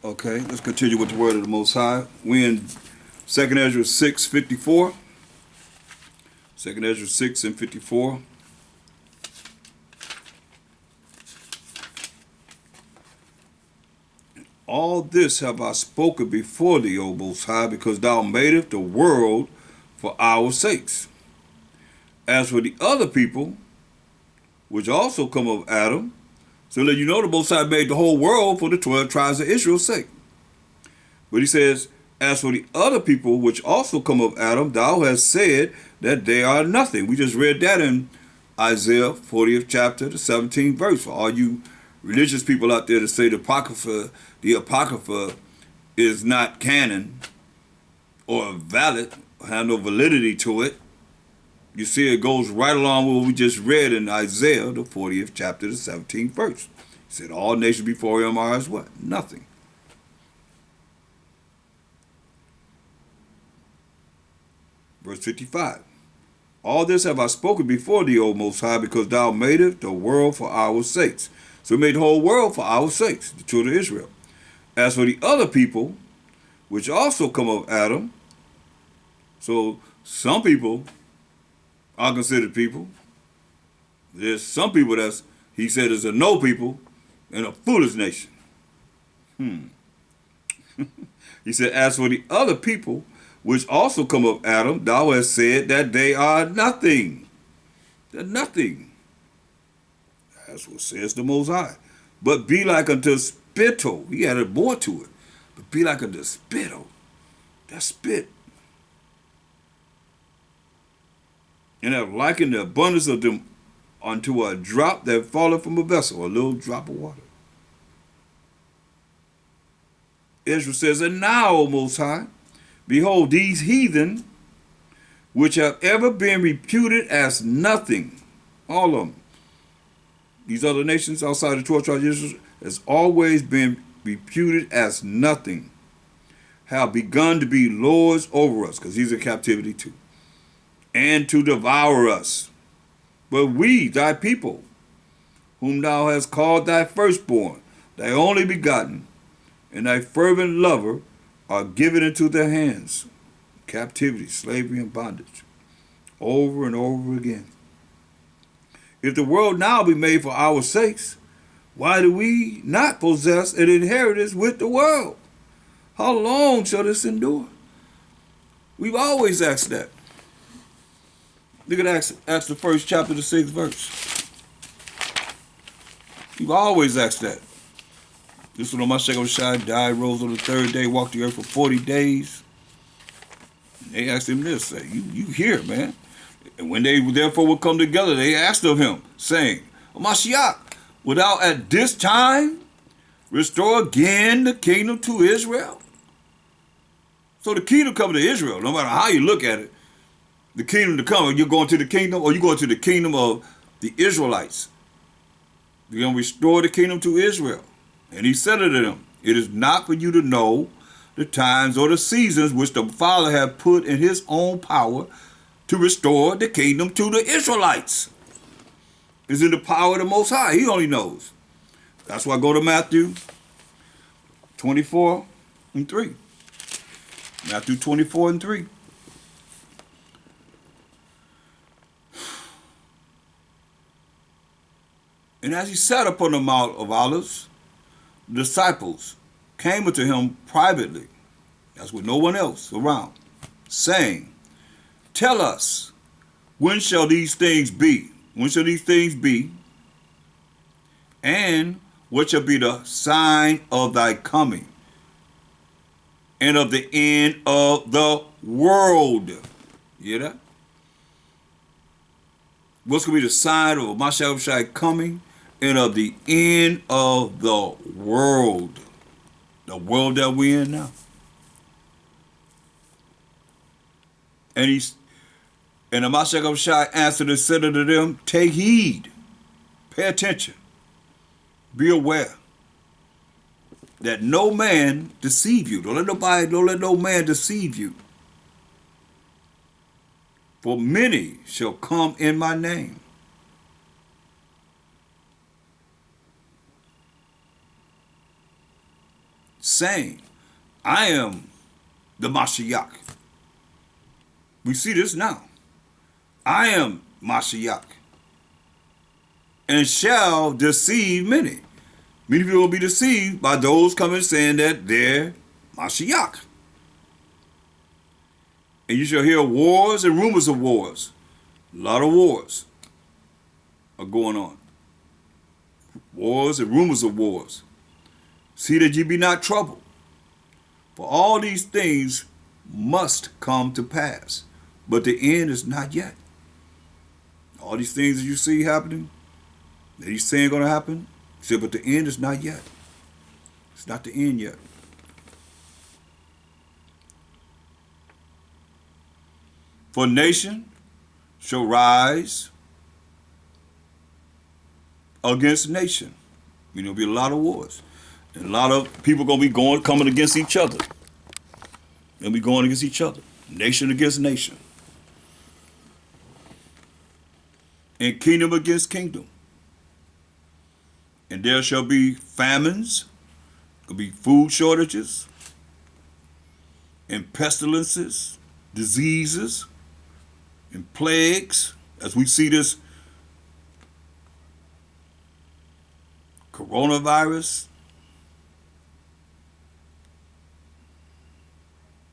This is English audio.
Okay, let's continue with the word of the Most High. We in 2nd Ezra 6:54. 2nd Ezra 6:54. All this have I spoken before thee, O Most High, because thou madest the world for our sakes. As for the other people, which also come of Adam, so that you know the Most High made the whole world for the 12 tribes of Israel's sake. But he says, as for the other people which also come of Adam, thou hast said that they are nothing. We just read that in Isaiah 40th chapter, the 17th verse. For all you religious people out there that say the Apocrypha is not canon or valid, or have no validity to it, you see it goes right along with what we just read in Isaiah, the 40th chapter, the 17th verse. He said, all nations before him are as what? Nothing. Verse 55. All this have I spoken before thee, O Most High, because thou madest the world for our sakes. So he made the whole world for our sakes, the children of Israel. As for the other people, which also come of Adam, so some people are considered people. There's some people that's, he said, is a no people and a foolish nation. He said, as for the other people, which also come of Adam, thou hast said that they are nothing. They're nothing. That's what says the Most High. But be like unto spittle. He added more to it. But be like unto spittle. That's spit. And have likened the abundance of them unto a drop that falleth from a vessel, a little drop of water. Ezra says, and now, O Most High, behold, these heathen, which have ever been reputed as nothing, all of them, these other nations outside the 12 tribes of Israel, has always been reputed as nothing, have begun to be lords over us, because he's in captivity too, and to devour us. But we, thy people, whom thou hast called thy firstborn, thy only begotten, and thy fervent lover, are given into their hands. Captivity, slavery, and bondage. Over and over again. If the world now be made for our sakes, why do we not possess an inheritance with the world? How long shall this endure? We've always asked that. Look at Acts the 1st chapter, the 6th verse. We've always asked that. This one on my second side died, rose on the third day, walked the earth for 40 days. They asked him this, say, you here, man. And when they therefore would come together, they asked of him, saying, Mashiach, wilt thou at this time restore again the kingdom to Israel? So the kingdom coming to Israel, no matter how you look at it, the kingdom to come, you're going to the kingdom, or you're going to the kingdom of the Israelites. You're going to restore the kingdom to Israel. And he said unto them, it is not for you to know the times or the seasons which the Father hath put in his own power to restore the kingdom to the Israelites. It's in the power of the Most High. He only knows. That's why I go to Matthew 24 and 3. Matthew 24 and 3. And as he sat upon the Mount of Olives, the disciples came unto him privately, that's with no one else around, saying, tell us, when shall these things be? When shall these things be? And what shall be the sign of thy coming and of the end of the world? You hear that? What's going to be the sign of Mashiach coming and of the end of the world? The world that we're in now. And the Mashiach answered and said unto them, take heed, pay attention, be aware that no man deceive you. Don't let no man deceive you. For many shall come in my name. saying, I am the Mashiach. We see this now. I am Mashiach, and shall deceive many. Many people will be deceived by those coming saying that they're Mashiach. And you shall hear wars and rumors of wars. A lot of wars are going on. Wars and rumors of wars. See that ye be not troubled. For all these things must come to pass, but the end is not yet. All these things that you see happening, that he's saying going to happen, he said, but the end is not yet. It's not the end yet. For nation shall rise against nation. You know, there'll be a lot of wars. And a lot of people going to be coming against each other. They'll be going against each other. Nation against nation. And kingdom against kingdom. And there shall be famines. There'll be food shortages. And pestilences. Diseases. And plagues. As we see this coronavirus